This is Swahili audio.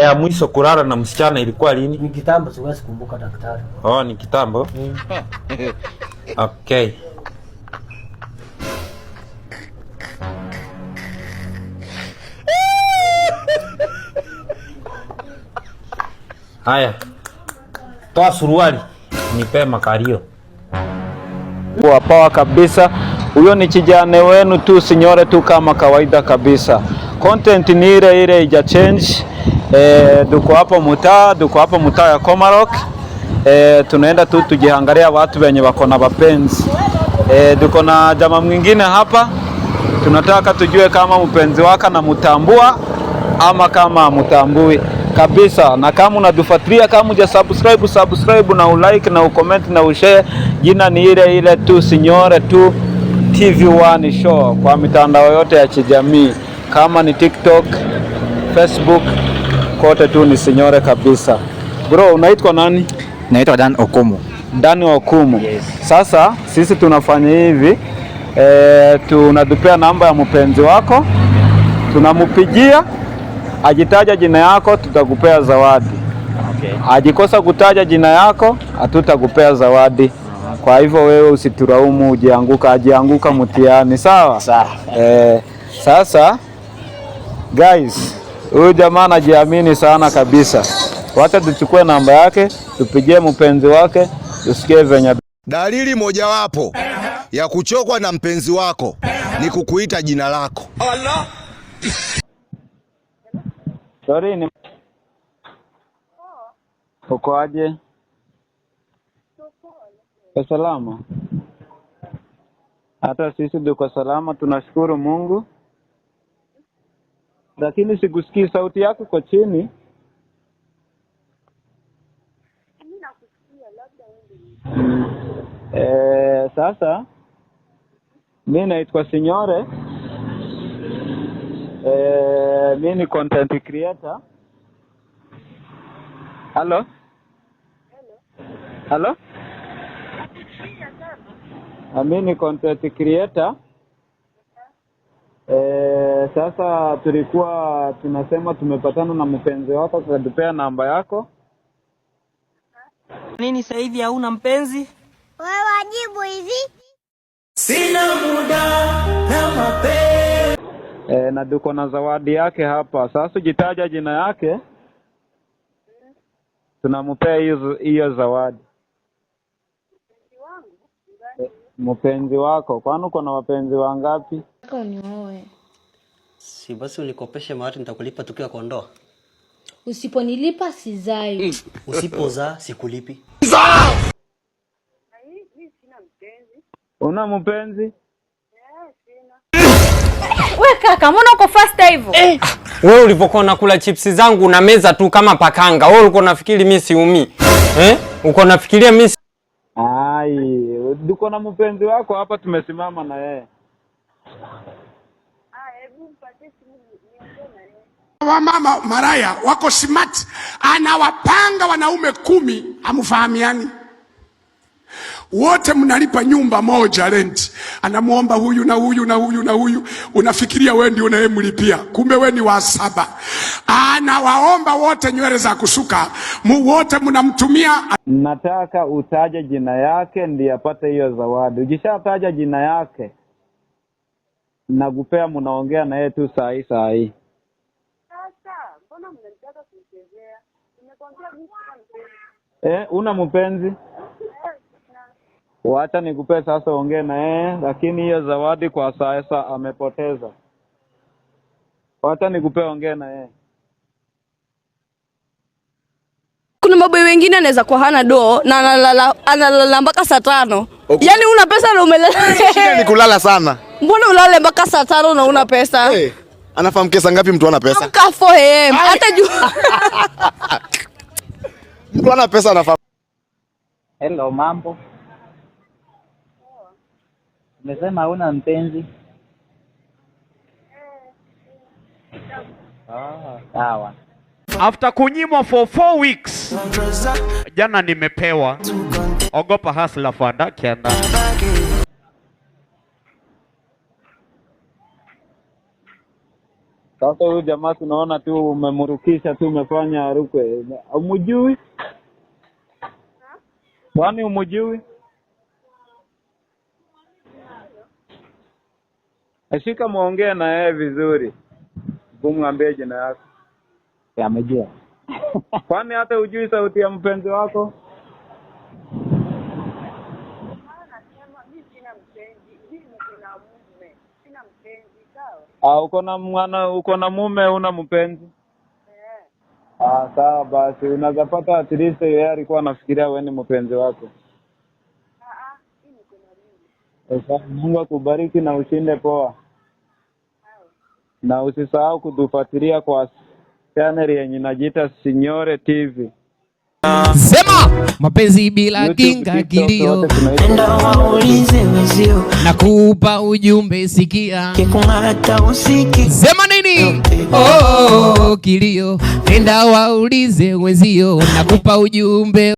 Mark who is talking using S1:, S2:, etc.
S1: ya mwisho kulala na msichana ilikuwa lini?
S2: Ni kitambo, siwezi kumbuka daktari.
S1: Oh, ni kitambo. Okay. Haya. Toa suruali. Nipe makalio.
S3: Poa kabisa. Huyo ni kijana wenu tu Sinyore tu kama kawaida kabisa. Content ni ile ija change. Duko hapo mtaa ya Komarok. Tunaenda tu tujiangalia watu wenye wako na wapenzi. Duko na jamaa mwingine hapa. Tunataka tujue kama mpenzi wake na mtambua ama kama mtambui kabisa. Na kama unatufuatilia, kama uja subscribe na ulike na ucomment na ushare, jina ni ile tu Sinyore tu TV1 show kwa mitandao yote ya kijamii, kama ni TikTok, Facebook, kote tu ni Sinyore kabisa. Bro, unaitwa nani?
S4: Naitwa Dan Okumu.
S3: Dan Okumu.
S4: Yes.
S3: Sasa sisi tunafanya hivi, tunadupea namba ya mpenzi wako, tunamupigia, ajitaja jina yako, tutakupea zawadi.
S4: Okay.
S3: Ajikosa kutaja jina yako, hatutakupea zawadi. Kwa hivyo wewe usituraumu, ajianguka mtihani, sawa?
S4: Sawa.
S3: Sasa guys, huyu jamaa anajiamini sana kabisa. Wacha tuchukue namba yake, tupigie mpenzi wake, tusikie venye.
S5: Dalili mojawapo ya kuchokwa na mpenzi wako ni kukuita jina lako. Allah.
S3: Sorry, ni uko aje? Kwa salama. Hata sisi tuko salama, tunashukuru Mungu. Lakini sikusikii, sauti yako kwa chini. Sasa mimi naitwa Sinyore. Mimi ni content creator. Hello? Mimi ni content creator. Sasa tulikuwa tunasema tumepatana na mpenzi wako, tukatupea namba yako.
S6: Nini sasa hivi hauna mpenzi?
S7: Wewe wajibu hivi.
S6: Sina muda na mapenzi.
S3: Na duko na zawadi yake hapa. Sasa jitaja jina yake, tunampea hiyo zawadi. Mpenzi wako, kwani uko na wapenzi wangapi?
S8: Unioe.
S2: Si basi unikopeshe mahari nitakulipa tukiwa kwa ndoa.
S8: Usiponilipa sizai.
S2: Usipozaa sikulipi.
S3: Una mpenzi?
S8: Wewe kaka, mbona uko fast hivyo?
S9: Wewe ulipokuwa unakula chipsi zangu na meza tu kama pakanga. Wewe ulikuwa unafikiri mimi siumi? Uko unafikiria mimi?
S3: Duko na mpenzi wako hapa, tumesimama na yeye.
S10: Wamama maraya wako smart, anawapanga wanaume 10 hamfahamiani. Wote mnalipa nyumba moja rent. Anamuomba huyu na huyu na huyu na huyu. Unafikiria wewe ndio unayemlipia. Kumbe wewe ni wa 7. Anawaomba wote nywele za kusuka. Wote mnamtumia.
S3: Nataka utaje jina yake ndiye apate hiyo zawadi. Ukishataja jina yake, nakupea, mnaongea na yeye tu saa hii.
S7: Sasa, mbona mnataka kumchezea? Nimekwambia mimi sina mpenzi.
S3: Una mpenzi? Wacha nikupe sasa, ongea na yeye, lakini hiyo zawadi kwa sasa amepoteza. Wacha nikupe, ongea na yeye.
S11: Kuna maboy wengine anaweza kuwa hana doo na analala mpaka saa 5. Okay. Yaani una pesa na umelala.
S5: Shida ni kulala sana.
S11: Mbona ulale mpaka saa 5 na una pesa?
S5: Hey, anafahamu kesa ngapi mtu ana pesa?
S11: Amka 4 am. Hata juu.
S5: Mtu ana pesa anafahamu.
S4: Hello, mambo. Umesema huna mpenzi? Sawa.
S12: After kunyimwa for 4 weeks. Jana nimepewa. Ogopa hustler fanda kianda.
S3: Sasa huyu jamaa tunaona tu umemurukisha tu, umefanya arukwe. Umujui? Kwani umujui? Ashika muongee na yeye vizuri. Kumwambie jina yako.
S4: Amejua.
S3: Kwani hata hujui sauti ya mpenzi wako? Uko na mume, una mpenzi? Sawa basi, unaweza pata at least yeye alikuwa anafikiria wewe ni mpenzi wako. Mungu akubariki na ushinde poa. Na usisahau kutufuatilia kwa channel yenye inajiita Signore TV.
S13: Sema mapenzi bila kinga kilio,
S6: Nenda waulize wezio,
S13: nakupa ujumbe sikia,
S6: kikungata usiki.
S13: Sema nini? Oh, kilio, nenda waulize wezio, nakupa ujumbe.